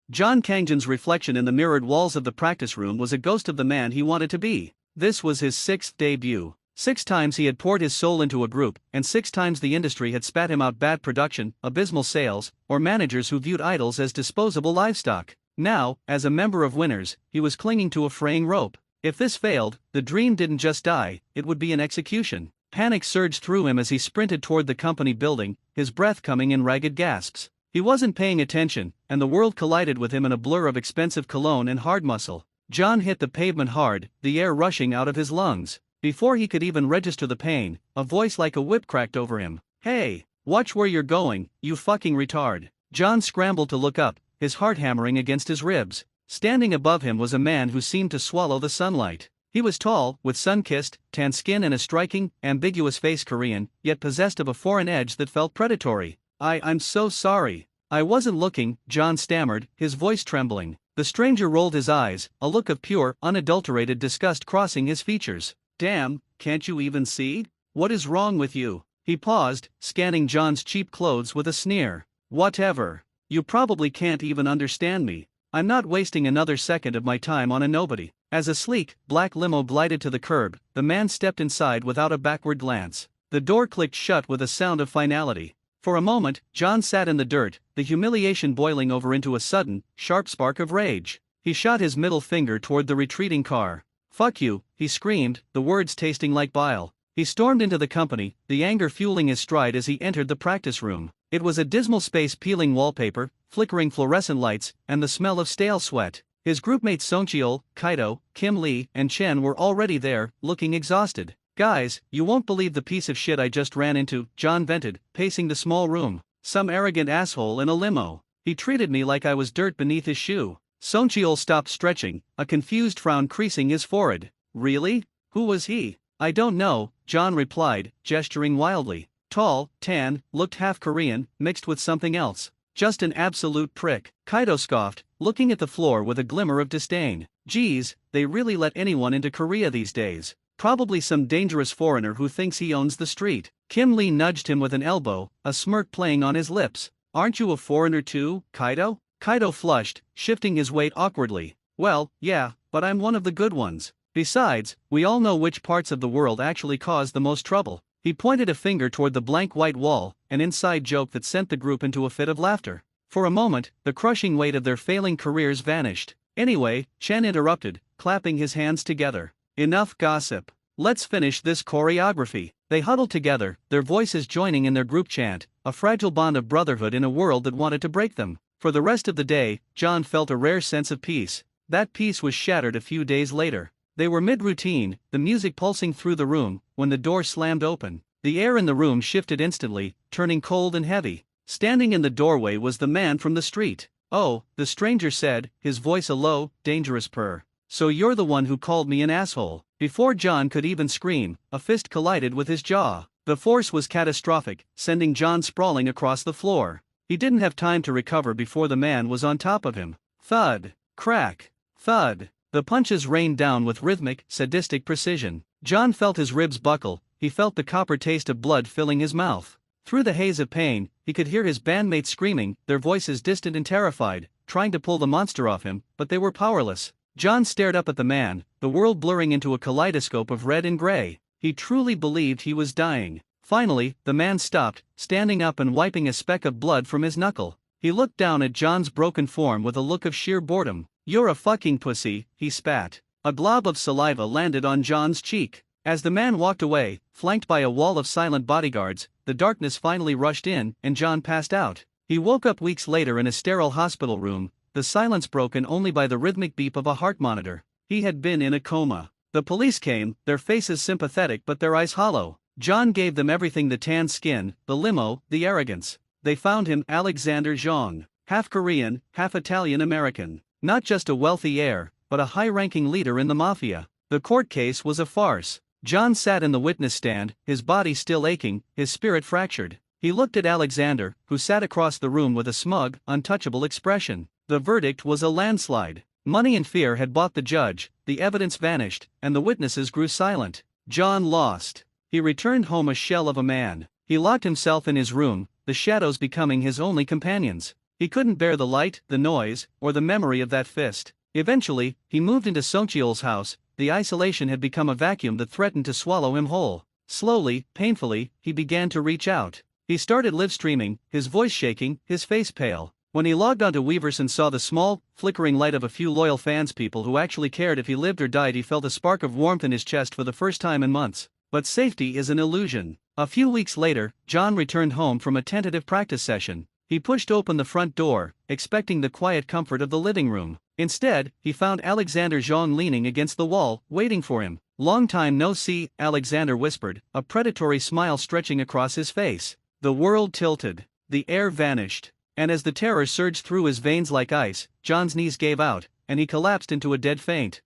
John Kangjeon's reflection in the mirrored walls of the practice room was a ghost of the man he wanted to be. This was his sixth debut. 6 times he had poured his soul into a group, and 6 times the industry had spat him out bad production, abysmal sales, or managers who viewed idols as disposable livestock. Now, as a member of Winners, he was clinging to a fraying rope. If this failed, the dream didn't just die, it would be an execution. Panic surged through him as he sprinted toward the company building, his breath coming in ragged gasps. He wasn't paying attention, and the world collided with him in a blur of expensive cologne and hard muscle. John hit the pavement hard, the air rushing out of his lungs. Before he could even register the pain, a voice like a whip cracked over him. "Hey, watch where you're going, you fucking retard." John scrambled to look up, his heart hammering against his ribs. Standing above him was a man who seemed to swallow the sunlight. He was tall, with sun-kissed, tan skin and a striking, ambiguous face, Korean, yet possessed of a foreign edge that felt predatory. I'm so sorry. I wasn't looking," John stammered, his voice trembling. The stranger rolled his eyes, a look of pure, unadulterated disgust crossing his features. "Damn, can't you even see? What is wrong with you?" He paused, scanning John's cheap clothes with a sneer. "Whatever. You probably can't even understand me. I'm not wasting another second of my time on a nobody." As a sleek, black limo glided to the curb, the man stepped inside without a backward glance. The door clicked shut with a sound of finality. For a moment, John sat in the dirt, the humiliation boiling over into a sudden, sharp spark of rage. He shot his middle finger toward the retreating car. "Fuck you," he screamed, the words tasting like bile. He stormed into the company, the anger fueling his stride as he entered the practice room. It was a dismal space, peeling wallpaper, flickering fluorescent lights, and the smell of stale sweat. His groupmates Songcheol, Kaito, Kim Lee, and Chen were already there, looking exhausted. "Guys, you won't believe the piece of shit I just ran into," John vented, pacing the small room. "Some arrogant asshole in a limo. He treated me like I was dirt beneath his shoe." Songcheol stopped stretching, a confused frown creasing his forehead. "Really? Who was he?" "I don't know," John replied, gesturing wildly. "Tall, tan, looked half Korean, mixed with something else. Just an absolute prick." Kaito scoffed, looking at the floor with a glimmer of disdain. "Geez, they really let anyone into Korea these days. Probably some dangerous foreigner who thinks he owns the street." Kim Lee nudged him with an elbow, a smirk playing on his lips. "Aren't you a foreigner too, Kaito?" Kaito flushed, shifting his weight awkwardly. "Well, yeah, but I'm one of the good ones. Besides, we all know which parts of the world actually cause the most trouble." He pointed a finger toward the blank white wall, an inside joke that sent the group into a fit of laughter. For a moment, the crushing weight of their failing careers vanished. "Anyway," Chen interrupted, clapping his hands together. "Enough gossip. Let's finish this choreography." They huddled together, their voices joining in their group chant, a fragile bond of brotherhood in a world that wanted to break them. For the rest of the day, John felt a rare sense of peace. That peace was shattered a few days later. They were mid-routine, the music pulsing through the room, when the door slammed open. The air in the room shifted instantly, turning cold and heavy. Standing in the doorway was the man from the street. "Oh," the stranger said, his voice a low, dangerous purr. "So you're the one who called me an asshole." Before John could even scream, a fist collided with his jaw. The force was catastrophic, sending John sprawling across the floor. He didn't have time to recover before the man was on top of him. Thud, crack, thud. The punches rained down with rhythmic, sadistic precision. John felt his ribs buckle, he felt the copper taste of blood filling his mouth. Through the haze of pain, he could hear his bandmates screaming, their voices distant and terrified, trying to pull the monster off him, but they were powerless. John stared up at the man, the world blurring into a kaleidoscope of red and gray. He truly believed he was dying. Finally, the man stopped, standing up and wiping a speck of blood from his knuckle. He looked down at John's broken form with a look of sheer boredom. "You're a fucking pussy," he spat. A glob of saliva landed on John's cheek. As the man walked away, flanked by a wall of silent bodyguards, the darkness finally rushed in, and John passed out. He woke up weeks later in a sterile hospital room, the silence broken only by the rhythmic beep of a heart monitor. He had been in a coma. The police came, their faces sympathetic but their eyes hollow. John gave them everything: the tan skin, the limo, the arrogance. They found him Alexander Zhang, half Korean, half Italian-American. Not just a wealthy heir, but a high-ranking leader in the Mafia. The court case was a farce. John sat in the witness stand, his body still aching, his spirit fractured. He looked at Alexander, who sat across the room with a smug, untouchable expression. The verdict was a landslide. Money and fear had bought the judge, the evidence vanished, and the witnesses grew silent. John lost. He returned home a shell of a man. He locked himself in his room, the shadows becoming his only companions. He couldn't bear the light, the noise, or the memory of that fist. Eventually, he moved into Songcheol's house. The isolation had become a vacuum that threatened to swallow him whole. Slowly, painfully, he began to reach out. He started live streaming, his voice shaking, his face pale. When he logged onto Weverse and saw the small, flickering light of a few loyal fans, people who actually cared if he lived or died, he felt a spark of warmth in his chest for the first time in months. But safety is an illusion. A few weeks later, John returned home from a tentative practice session. He pushed open the front door, expecting the quiet comfort of the living room. Instead, he found Alexander Jean leaning against the wall, waiting for him. "Long time no see," Alexander whispered, a predatory smile stretching across his face. The world tilted. The air vanished. And as the terror surged through his veins like ice, John's knees gave out, and he collapsed into a dead faint.